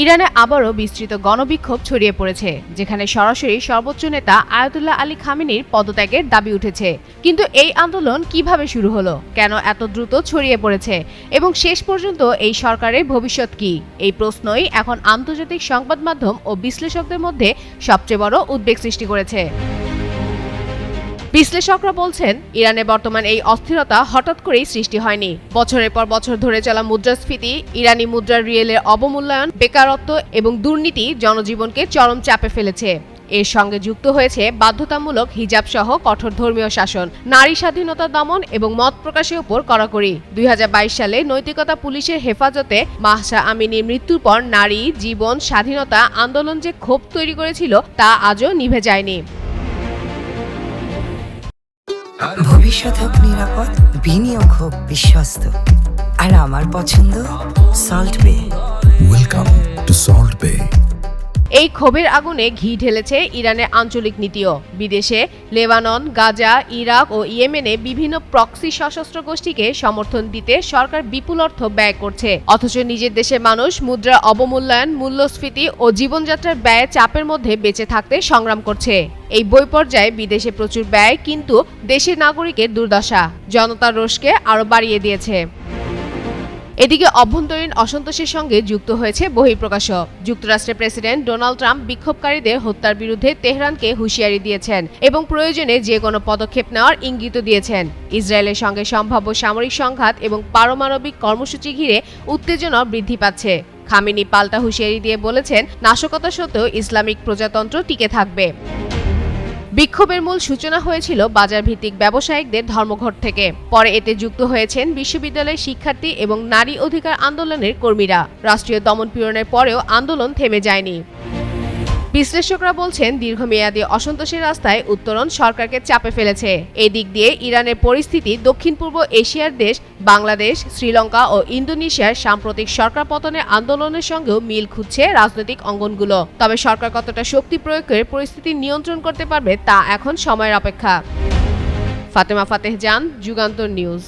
ইরানে আবারও বিস্তৃত গণবিক্ষোভ ছড়িয়ে পড়েছে, যেখানে সরাসরি সর্বোচ্চ নেতা আয়াতুল্লাহ আলী খামেনির পদত্যাগের দাবি উঠেছে। কিন্তু এই আন্দোলন কিভাবে শুরু হলো, কেন এত দ্রুত ছড়িয়ে পড়েছে এবং শেষ পর্যন্ত এই সরকারের ভবিষ্যৎ কি, এই প্রশ্নই এখন আন্তর্জাতিক সংবাদ মাধ্যম ও বিশ্লেষকদের মধ্যে সবচেয়ে বড় উদ্বেগ সৃষ্টি করেছে। বিশ্লেষকরা বলছেন, ইরানে বর্তমান এই অস্থিরতা হঠাৎ করেই সৃষ্টি হয়নি। বছরের পর বছর ধরে চলা মুদ্রাস্ফীতি, ইরানি মুদ্রার রিয়েলের অবমূল্যায়ন, বেকারত্ব এবং দুর্নীতি জনজীবনকে চরম চাপে ফেলেছে। এর সঙ্গে যুক্ত হয়েছে বাধ্যতামূলক হিজাব সহ কঠোর ধর্মীয় শাসন, নারী স্বাধীনতা দমন এবং মত প্রকাশের উপর কড়াকড়ি। 2022 সালে নৈতিকতা পুলিশের হেফাজতে মাহসা আমিনীর মৃত্যুর পর নারী জীবন স্বাধীনতা আন্দোলন যে ক্ষোভ তৈরি করেছিল তা আজও নিভে যায়নি। ভবিষ্যৎ হোক নিরাপদ, বিনিয়োগ হোক বিশ্বস্ত, আর আমার পছন্দ সল্ট বে। ওয়েলকাম টু সল্ট বে। এই ক্ষোভের আগুনে ঘি ঢেলেছে ইরানের আঞ্চলিক নীতিও। বিদেশে লেবানন, গাজা, ইরাক ও ইয়েমেনে বিভিন্ন প্রক্সি সশস্ত্র গোষ্ঠীকে সমর্থন দিতে সরকার বিপুল অর্থ ব্যয় করছে, অথচ নিজের দেশের মানুষ মুদ্রার অবমূল্যায়ন, মূল্যস্ফীতি ও জীবনযাত্রার ব্যয়ে চাপের মধ্যে বেঁচে থাকতে সংগ্রাম করছে। এই বৈপর্যায়ে বিদেশে প্রচুর ব্যয়, কিন্তু দেশের নাগরিকের দুর্দশা জনতার রোষকে আরও বাড়িয়ে দিয়েছে। এদিকে অভ্যন্তরীণ অসন্তোষের সঙ্গে যুক্ত হয়েছে বহিঃপ্রকাশও। যুক্তরাষ্ট্রের প্রেসিডেন্ট ডোনাল্ড ট্রাম্প বিক্ষোভকারীদের হত্যার বিরুদ্ধে তেহরানকে হুঁশিয়ারি দিয়েছেন এবং প্রয়োজনে যে কোনো পদক্ষেপ নেওয়ার ইঙ্গিত দিয়েছেন। ইসরায়েলের সঙ্গে সম্ভাব্য সামরিক সংঘাত এবং পারমাণবিক কর্মসূচি ঘিরে উত্তেজনা বৃদ্ধি পাচ্ছে। খামেনি পাল্টা হুঁশিয়ারি দিয়ে বলেছেন, নাশকতা সত্ত্বেও ইসলামিক প্রজাতন্ত্র টিকে থাকবে। বিক্ষোভের মূল সূচনা হয়েছিল বাজার ভিত্তিক ব্যবসায়িকদের ধর্মঘট থেকে। পরে এতে যুক্ত হয়েছেন বিশ্ববিদ্যালয়ের শিক্ষার্থী এবং নারী অধিকার আন্দোলনের কর্মীরা। রাষ্ট্রীয় দমনপীড়নের পরেও আন্দোলন থেমে যায়নি। বিশ্লেষকরা বলছেন, দীর্ঘমেয়াদী অসন্তোষের রাস্তায় উত্তরণ সরকারকে চাপে ফেলেছে। এই দিক দিয়ে ইরানের পরিস্থিতি দক্ষিণ পূর্ব এশিয়ার দেশ বাংলাদেশ, শ্রীলঙ্কা ও ইন্দোনেশিয়ার সাম্প্রতিক সরকার পতনের আন্দোলনের সঙ্গেও মিল খুঁজছে রাজনৈতিক অঙ্গনগুলো। তবে সরকার কতটা শক্তি প্রয়োগ করে পরিস্থিতি নিয়ন্ত্রণ করতে পারবে তা এখন সময়ের অপেক্ষা। ফাতেমা ফাতেহ জান, যুগান্তর নিউজ।